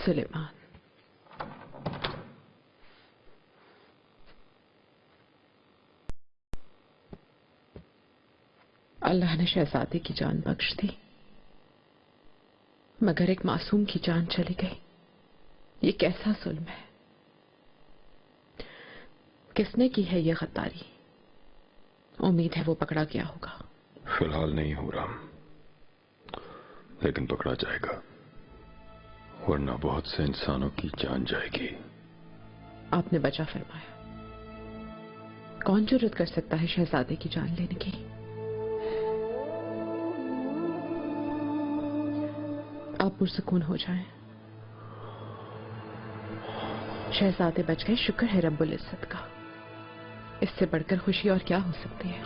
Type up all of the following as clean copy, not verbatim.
सुलेमान, अल्लाह ने शहजादे की जान बख्श दी, मगर एक मासूम की जान चली गई। ये कैसा जुल्म है? किसने की है ये गद्दारी? उम्मीद है वो पकड़ा गया होगा। फिलहाल नहीं हो रहा, लेकिन पकड़ा जाएगा, वरना बहुत से इंसानों की जान जाएगी। आपने बचा फरमाया। कौन जुर्रत कर सकता है शहजादे की जान लेने की? आप पुरसुकून हो जाएं। शहजादे बच गए, शुक्र है रब्बुल इज्जत का। इससे बढ़कर खुशी और क्या हो सकती है?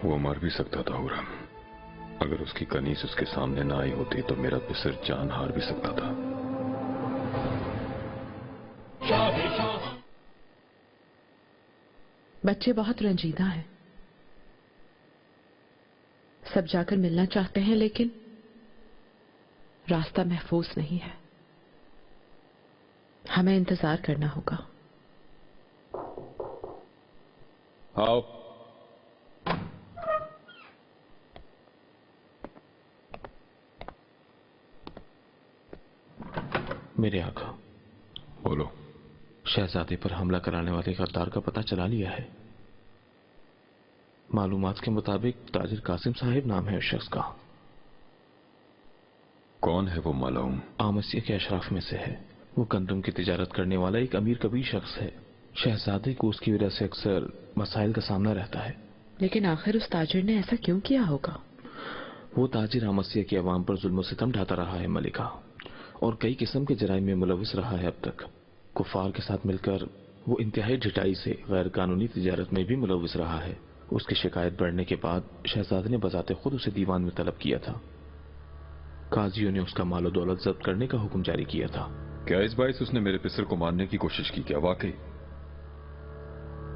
वो मर भी सकता था हुरम। अगर उसकी कनीज उसके सामने ना आई होती तो मेरा पिसर जान हार भी सकता था। बच्चे बहुत रंजीदा हैं, सब जाकर मिलना चाहते हैं, लेकिन रास्ता महफूज नहीं है। हमें इंतजार करना होगा। आओ। मेरे आका। बोलो। शहजादे पर हमला कराने वाले गद्दार का पता चला लिया है। मालूमात के मुताबिक ताजिर कासिम साहिब नाम है उस शख्स का। कौन है वो मालूम? आमसिया के अशराफ में से है। वो गंदम की तिजारत करने वाला एक अमीर कबीर शख्स है। शहजादे को उसकी वजह से अक्सर मसाइल का सामना रहता है। लेकिन आखिर उस ताजिर ने ऐसा क्यों किया होगा? वो ताजिर आमसिया की अवाम पर जुल्म सितम ढाता रहा है मलिका, और कई किस्म के जराइम में मुलविस रहा है। अब तक कुफार के साथ मिलकर वो इंतहाई ढिठाई से गैर कानूनी तिजारत में भी मुलविस रहा है। उसकी शिकायत बढ़ने के बाद शहजादे ने बजाते खुद उसे दीवान में तलब किया था। काजियों ने उसका मालो दौलत जब्त करने का हुक्म जारी किया था। क्या इस बाइस उसने मेरे पिसर को मारने की कोशिश की? क्या वाकई?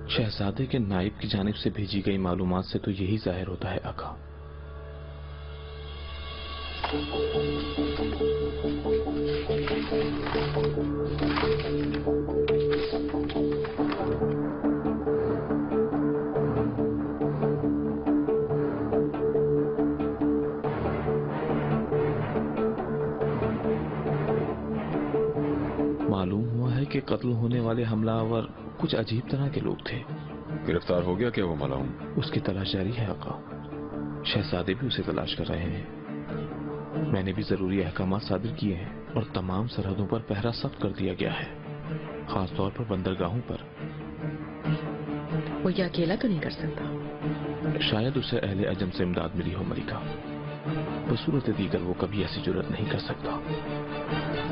शहजादे के नाइब की जानिब से भेजी गई मालूमात से तो यही जाहिर होता है आका। मालूम हुआ है कि कत्ल होने वाले हमलावर कुछ अजीब तरह के लोग थे। गिरफ्तार हो गया क्या वो मालूम? उसकी तलाश जारी है आका। शहजादे भी उसे तलाश कर रहे हैं। मैंने भी जरूरी अहकामात सादिर किए हैं और तमाम सरहदों पर पहरा सख्त कर दिया गया है, खास तौर पर बंदरगाहों पर। वो ये अकेला तो नहीं कर सकता। शायद उसे अहले अजम से इमदाद मिली हो मलिका। बसूरत दीगर वो कभी ऐसी जुर्रत नहीं कर सकता।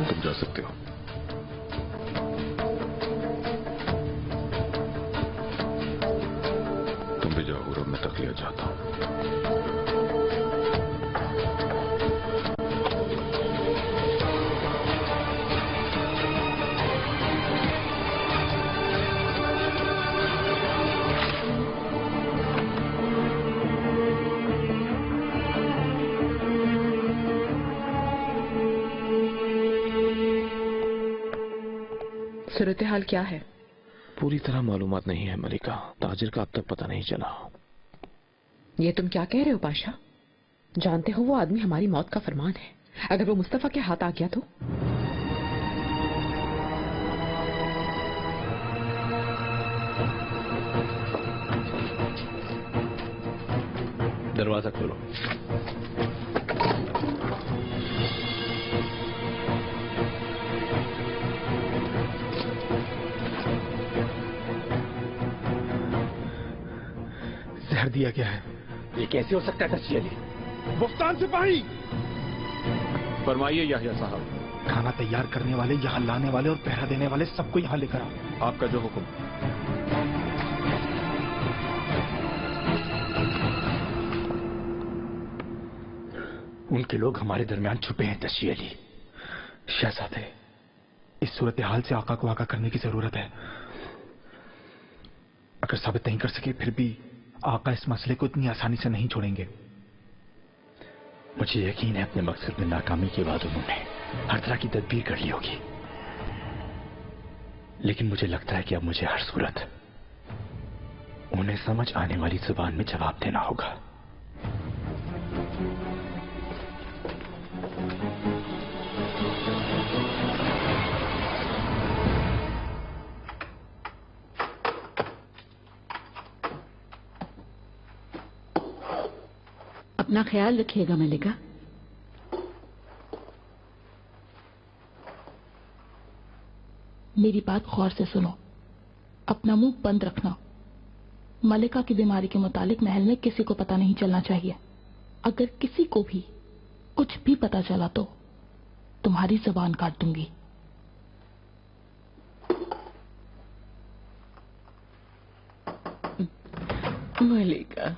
तुम जा सकते हो। तुम भी जाओ हुरम, मैं तकलिया चाहता हूं। सूरत हाल क्या है? पूरी तरह मालूमात नहीं है मलिका। ताजिर का अब तक पता नहीं चला। ये तुम क्या कह रहे हो पाशा? जानते हो वो आदमी हमारी मौत का फरमान है। अगर वो मुस्तफा के हाथ आ गया तो? दरवाजा खोलो। जहर दिया गया है। ये कैसे हो सकता है दस्ती अली? मुफ्तान सिपाही! फरमाइए याहिया साहब। खाना तैयार करने वाले, यहाँ लाने वाले और पहरा देने वाले सबको यहाँ लेकर आओ। आपका जो हुक्म। उनके लोग हमारे दरमियान छुपे हैं दस्ती अली। शहजादे, इस सूरत हाल से आका को आगा करने की जरूरत है। अगर साबित नहीं कर सके फिर भी आका इस मसले को इतनी आसानी से नहीं छोड़ेंगे। मुझे यकीन है अपने मकसद में नाकामी के बाद उन्होंने हर तरह की तदबीर कर ली होगी, लेकिन मुझे लगता है कि अब मुझे हर सूरत उन्हें समझ आने वाली जुबान में जवाब देना होगा। अपना ख्याल रखिएगा मलिका। मेरी बात गौर से सुनो, अपना मुंह बंद रखना। मलिका की बीमारी के मुतालिक महल में किसी को पता नहीं चलना चाहिए। अगर किसी को भी कुछ भी पता चला तो तुम्हारी जुबान काट दूंगी। मलिका,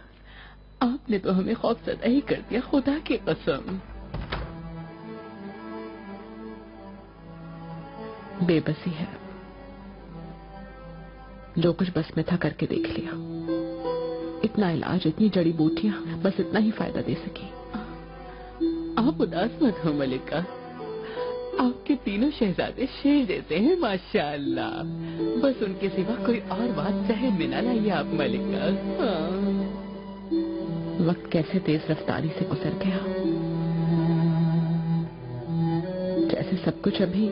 आपने तो हमें खौफजदा ही कर दिया, खुदा की कसम। बेबसी है, जो कुछ बस में था करके देख लिया। इतना इलाज, इतनी जड़ी बूटियां, बस इतना ही फायदा दे सकी। आप उदास मत हो मलिका, आपके तीनों शहजादे शेर जैसे हैं माशाअल्लाह। बस उनके सिवा कोई और बात जहन में ना लाइए आप मलिका। वक्त कैसे तेज रफ्तारी से गुजर गया, जैसे सब कुछ अभी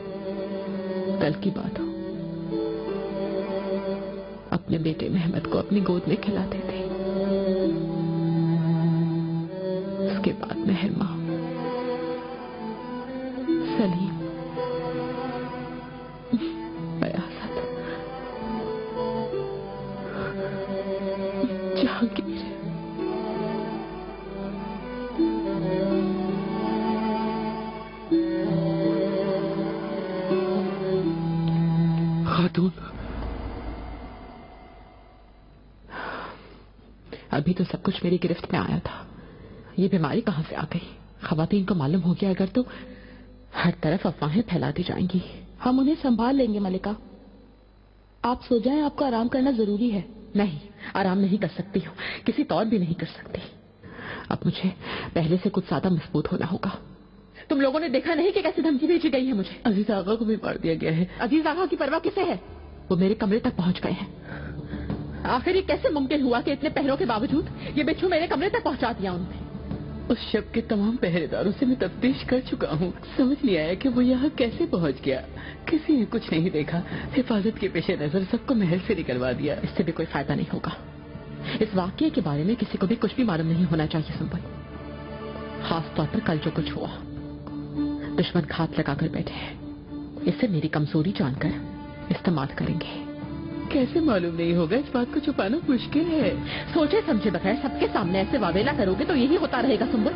कल की बात हो। अपने बेटे महमद को अपनी गोद में खिलाते थे, उसके बाद मेहरमा, सलीम, बयासत, जहांगीर। खातून, अभी तो सब कुछ मेरी गिरफ्त में आया था, ये बीमारी कहां से आ गई? खवातीन को मालूम हो गया अगर तो हर तरफ अफवाहें फैलाती जाएंगी। हम उन्हें संभाल लेंगे मलिका, आप सो जाएं, आपको आराम करना जरूरी है। नहीं, आराम नहीं कर सकती हूँ, किसी तौर भी नहीं कर सकती। अब मुझे पहले से कुछ ज्यादा मजबूत होना होगा। तुम लोगों ने देखा नहीं कि कैसे धमकी भेजी गई है मुझे? अजीज आगा को भी मार दिया गया है। अजीज आगा की परवाह किसे है? वो मेरे कमरे तक पहुंच गए हैं। आखिर ये कैसे मुमकिन हुआ कि इतने पहरों के बावजूद ये बिच्छू मेरे कमरे तक पहुंचा दिया उन्होंने? उस शब के तमाम पहरेदारों से मैं तफ्तीश कर चुका हूँ, समझ नहीं आया कि वो यहाँ कैसे पहुँच गया। किसी ने कुछ नहीं देखा, हिफाजत के पेश नजर सबको महल से निकलवा दिया। इससे भी कोई फायदा नहीं होगा। इस वाकये के बारे में किसी को भी कुछ भी मालूम नहीं होना चाहिए सुंबल, खास तौर पर कल जो कुछ हुआ। दुश्मन घात लगाकर बैठे हैं, इससे मेरी कमजोरी जानकर इस्तेमाल करेंगे। कैसे मालूम नहीं होगा? इस बात को छुपाना मुश्किल है। सोचे समझे बगैर सबके सामने ऐसे वावेला करोगे तो यही होता रहेगा सुंबल।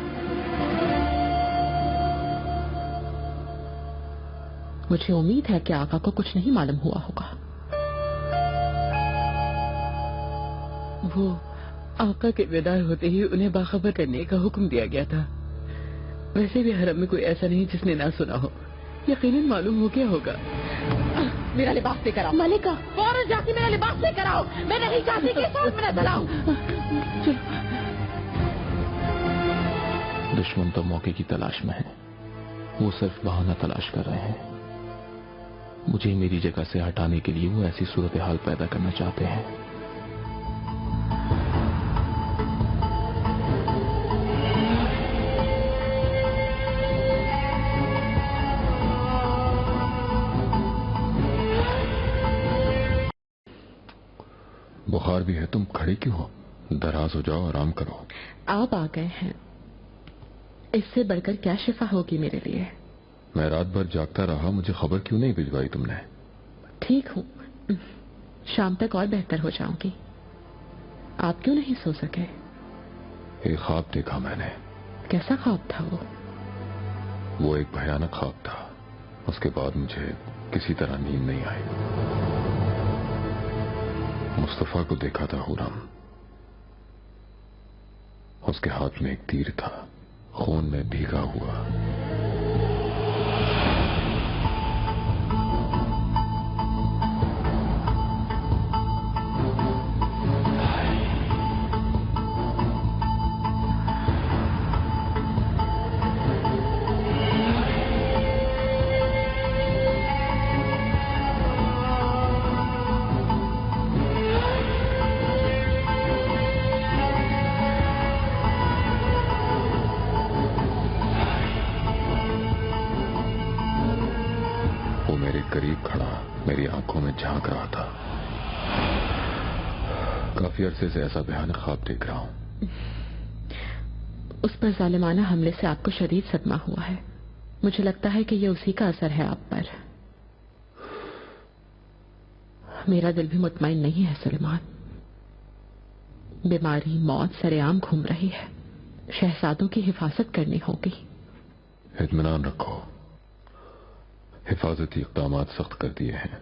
मुझे उम्मीद है कि आका को कुछ नहीं मालूम हुआ होगा। वो आका के बेदार होते ही उन्हें बाखबर करने का हुक्म दिया गया था। वैसे भी हरम में कोई ऐसा नहीं जिसने ना सुना हो। यकीनन मालूम हो गया होगा। मेरा लिबास लेकर आओ मलिका। फौरन जाके मेरा लिबास लेकर आओ। मैं नहीं चाहती कि साथ में नजर आऊं। दुश्मन तो मौके की तलाश में है, वो सिर्फ बहाना तलाश कर रहे हैं। मुझे मेरी जगह से हटाने के लिए वो ऐसी सूरत हाल पैदा करना चाहते हैं। बुखार भी है, तुम खड़े क्यों हो? दराज हो जाओ, आराम करो। आप आ गए हैं, इससे बढ़कर क्या शिफा होगी मेरे लिए? मैं रात भर जागता रहा, मुझे खबर क्यों नहीं भिजवाई तुमने? ठीक हूँ, शाम तक और बेहतर हो जाऊंगी। आप क्यों नहीं सो सके? एक ख्वाब देखा मैंने। कैसा ख्वाब था वो एक भयानक ख्वाब था। उसके बाद मुझे किसी तरह नींद नहीं आई। मुस्तफा को देखा था हुरम, उसके हाथ में एक तीर था, खून में भीगा हुआ। करीब खड़ा मेरी आंखों में झांक रहा था। काफी अरसे से ऐसा भयानक ख्वाब देख रहा हूं। उस पर जालिमाना हमले से आपको शदीद सदमा हुआ है। मुझे लगता है कि ये उसी का असर है आप पर। मेरा दिल भी मुतमईन नहीं है सुलेमान। बीमारी मौत सरेआम घूम रही है। शहजादों की हिफाजत करनी होगी। इत्मीनान रखो, हिफाजती इक़दाम सख्त कर दिए हैं।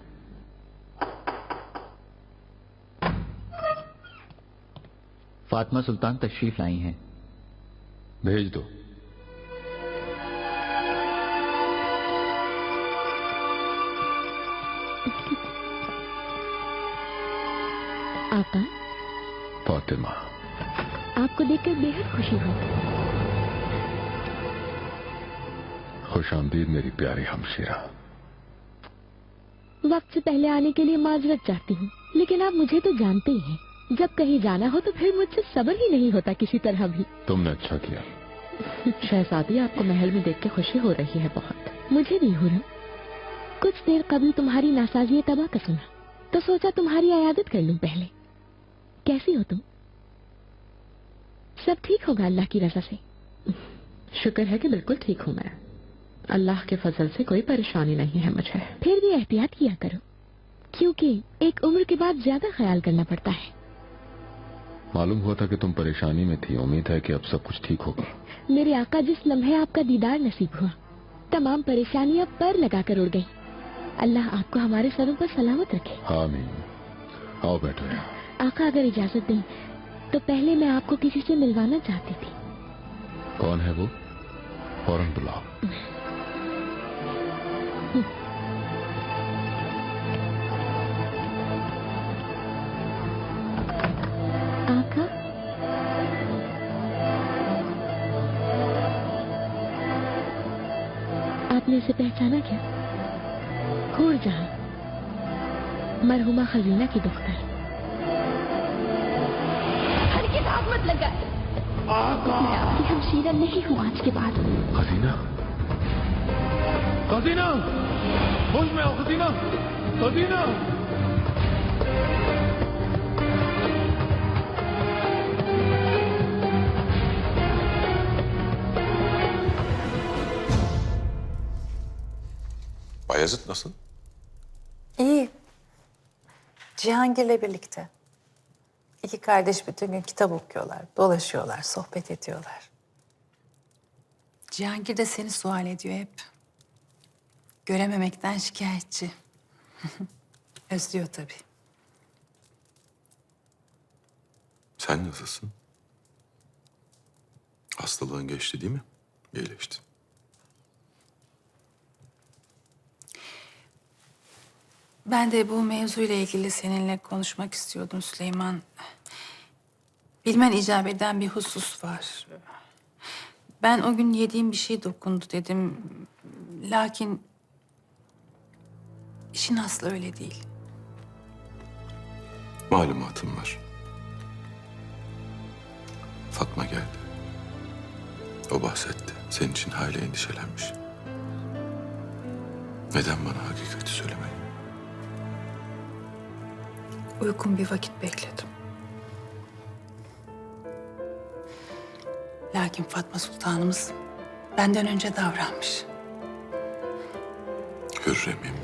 फातिमा सुल्तान तशरीफ लाई हैं। भेज दो। आका, फातिमा, आपको देखकर बेहद खुशी हुई। खुश आमदीद मेरी प्यारी हमशीरा। वक्त से पहले आने के लिए माजरत चाहती हूँ, लेकिन आप मुझे तो जानते ही हैं। जब कहीं जाना हो तो फिर मुझसे सब्र ही नहीं होता किसी तरह भी। तुमने अच्छा किया। शहजादी, आपको महल में देख के खुशी हो रही है बहुत। मुझे नहीं हो रहा। कुछ देर कभी तुम्हारी नासाजी तबाह का सुना तो सोचा तुम्हारी इयादत कर लूं पहले। कैसी हो तुम? सब ठीक होगा अल्लाह की रजा से। शुक्र है कि बिल्कुल ठीक हूँ मैं। अल्लाह के फजल से कोई परेशानी नहीं है मुझे। फिर भी एहतियात किया करो, क्योंकि एक उम्र के बाद ज्यादा ख्याल करना पड़ता है। मालूम हुआ था कि तुम परेशानी में थी। उम्मीद है कि अब सब कुछ ठीक होगा। मेरे आका, जिस लम्हे आपका दीदार नसीब हुआ, तमाम परेशानियां पर लगाकर उड़ गई। अल्लाह आपको हमारे सरों पर सलामत रखे। आमीन। आओ बैठो यहाँ। आका, अगर इजाजत दें तो पहले मैं आपको किसी से मिलवाना चाहती थी। कौन है वो? फौरन बुलाओ। आका, आपने इसे पहचाना क्या? हूर जहां, मरहुमा खजीना की दुख्तर। हरगिज़ आग मत लगा। मैं आपकी हमशीरा नहीं हूँ आज के बाद। खजीना, खजीना, होश में आओ खजीना, खजीना। Bayezid nasıl? İyi. Cihangir'le birlikte. İki kardeş bütün gün kitap okuyorlar, dolaşıyorlar, sohbet ediyorlar. Cihangir de seni sual ediyor hep. Görememekten şikayetçi. Özlüyor tabii. Sen nasılsın? Hastalığın geçti değil mi? İyileşti. Ben de bu mevzuyla ilgili seninle konuşmak istiyordum Süleyman. Bilmen icap eden bir husus var. Ben o gün yediğim bir şey dokundu dedim. Lakin işin aslı öyle değil. Malumatım var. Fatma geldi. O bahsetti. Senin için hayli endişelenmiş. Neden bana hakikati söylemedin? Uygun bir vakit bekledim. Lakin Fatma Sultanımız benden önce davranmış. Hürrem'im.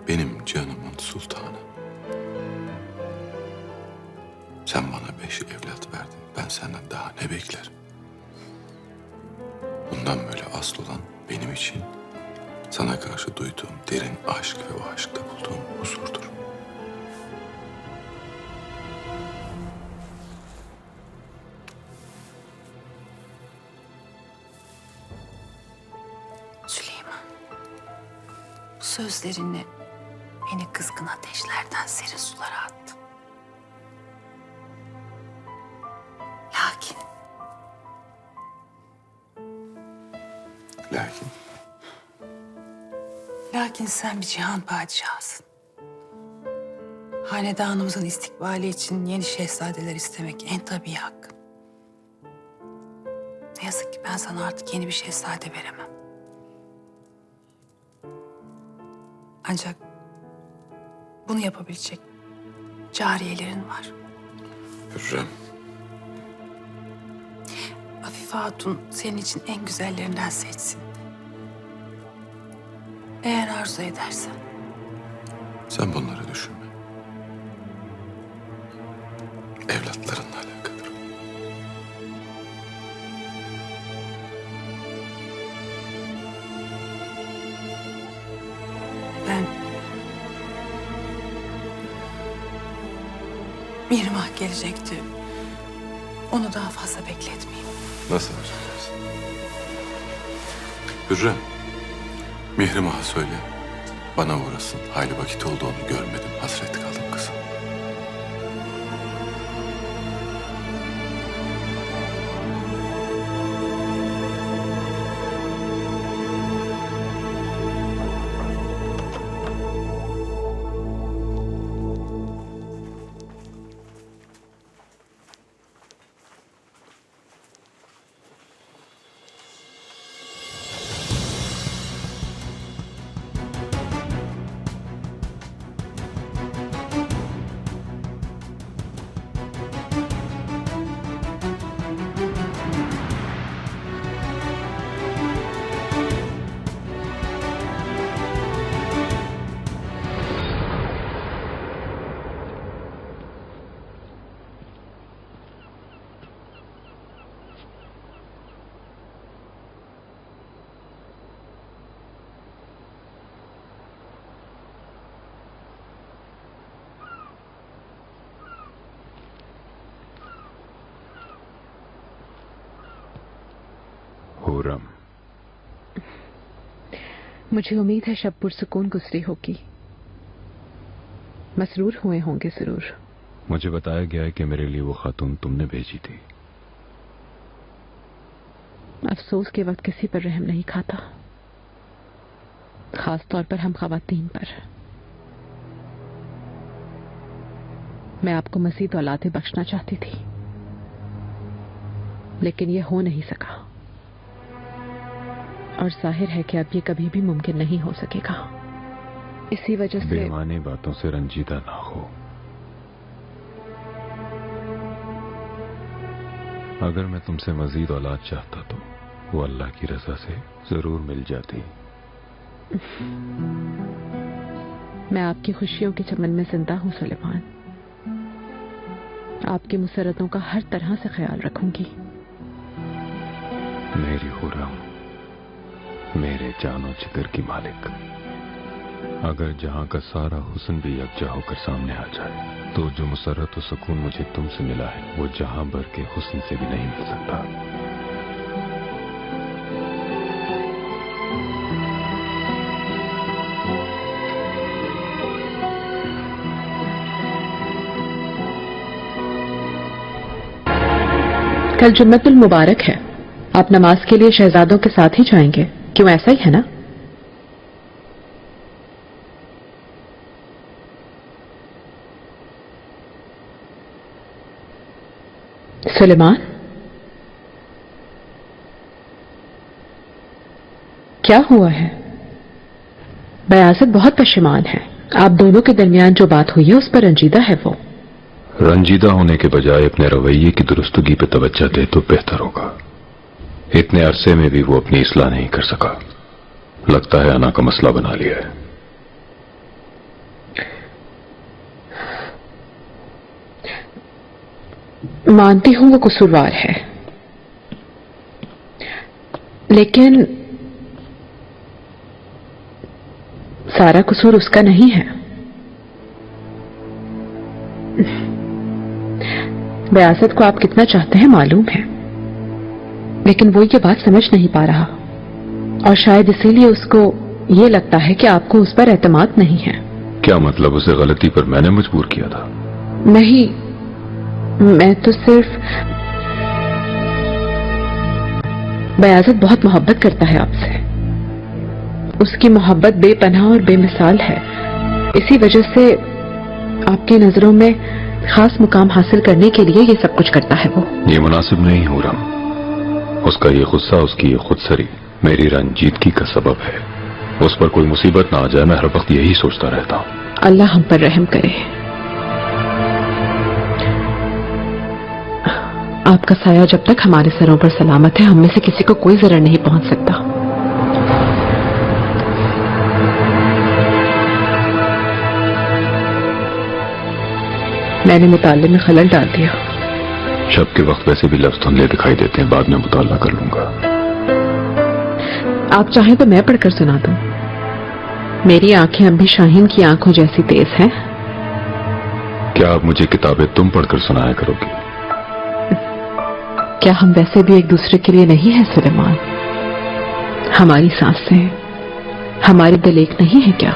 Benim canımın sultanı. Sen bana 5 evlat verdin. Ben senden daha ne beklerim? Bundan böyle asıl olan benim için sana karşı duyduğum derin aşk ve o aşkta bulduğum huzurdur. Süleyman, bu sözlerinle beni kızgın ateşlerden serin sulara attın. Lakin Lakin sen bir cihan padişahısın. Hanedanımızın istikbali için yeni şehzadeler istemek en tabii hakkın. Ne yazık ki ben sana artık yeni bir şehzade veremem. Ancak bunu yapabilecek cariyelerin var. Hürrem, Afife Hatun senin için en güzellerinden seçsin. Eğer arzu edersen. sen bunları düşünme. Evlatlarınla alakadır. Ben Mihrimah gelecekti. Onu daha fazla bekletmeyeyim. Nasıl yapacaksın? Hürrem, Mihrimah'a söyle. Bana uğrasın. Hayli vakit oldu, onu görmedim. Hasret kaldım kızım. हुर्रम, मुझे उम्मीद है शब पुरसुकून गुजरी होगी। मसरूर हुए होंगे जरूर। मुझे बताया गया है कि मेरे लिए वो खातून तुमने भेजी थी। अफसोस के वक्त किसी पर रहम नहीं खाता, खास तौर पर हम खवातीन पर। मैं आपको मज़ीद औलादें बख्शना चाहती थी, लेकिन ये हो नहीं सका, और जाहिर है कि अब ये कभी भी मुमकिन नहीं हो सकेगा। इसी वजह से बेमानी बातों से रंजीदा ना हो। अगर मैं तुमसे मजीद औलाद चाहता तो वो अल्लाह की रजा से जरूर मिल जाती। मैं आपकी खुशियों के चमन में जिंदा हूं सुलेमान। आपकी मुसरतों का हर तरह से ख्याल रखूंगी। मेरी हुर्रम, मेरे जानो जिगर की मालिक, अगर जहां का सारा हुस्न भी यकजा होकर सामने आ जाए तो जो मुसरत और सुकून मुझे तुमसे मिला है वो जहां भर के हुस्न से भी नहीं मिल सकता। कल जुम्मतुल मुबारक है, आप नमाज के लिए शहजादों के साथ ही जाएंगे, क्यों? ऐसा ही है ना? सुलेमान, क्या हुआ है? बयासत बहुत पशेमान है। आप दोनों के दरमियान जो बात हुई है उस पर रंजीदा है वो। रंजीदा होने के बजाय अपने रवैये की दुरुस्तगी पे तवज्जो दे तो बेहतर होगा। इतने अरसे में भी वो अपनी इस्लाह नहीं कर सका। लगता है अना का मसला बना लिया है। मानती हूं वो कसूरवार है, लेकिन सारा कसूर उसका नहीं है। बयासत को आप कितना चाहते हैं मालूम है, लेकिन वो ये बात समझ नहीं पा रहा, और शायद इसीलिए उसको ये लगता है कि आपको उस पर एतमाद नहीं है। क्या मतलब? उसे गलती पर मैंने मजबूर किया था? नहीं, मैं तो सिर्फ, बयासत बहुत मोहब्बत करता है आपसे। उसकी मोहब्बत बेपनाह और बेमिसाल है। इसी वजह से आपकी नजरों में खास मुकाम हासिल करने के लिए ये सब कुछ करता है वो। ये मुनासिब नहीं हो रहा। उसका ये गुस्सा, उसकी ये खुदसरी मेरी रंजीदगी का सबब है। उस पर कोई मुसीबत ना आ जाए, मैं हर वक्त यही सोचता रहता हूँ। अल्लाह हम पर रहम करे। आपका साया जब तक हमारे सरों पर सलामत है, हम में से किसी को कोई जरर नहीं पहुंच सकता। मैंने मुताले में खलल डाल दिया। शब के वक्त वैसे भी लफ्ज धुंधले दिखाई देते हैं, बाद में मुताला कर लूंगा। आप चाहें तो मैं पढ़कर सुना दूं। मेरी आंखें अब भी शाहीन की आंखों जैसी तेज हैं। क्या आप मुझे किताबें तुम पढ़कर सुनाया करोगी? क्या हम वैसे भी एक दूसरे के लिए नहीं हैं सुलेमान? हमारी सांसें, हमारे दिल एक नहीं है क्या?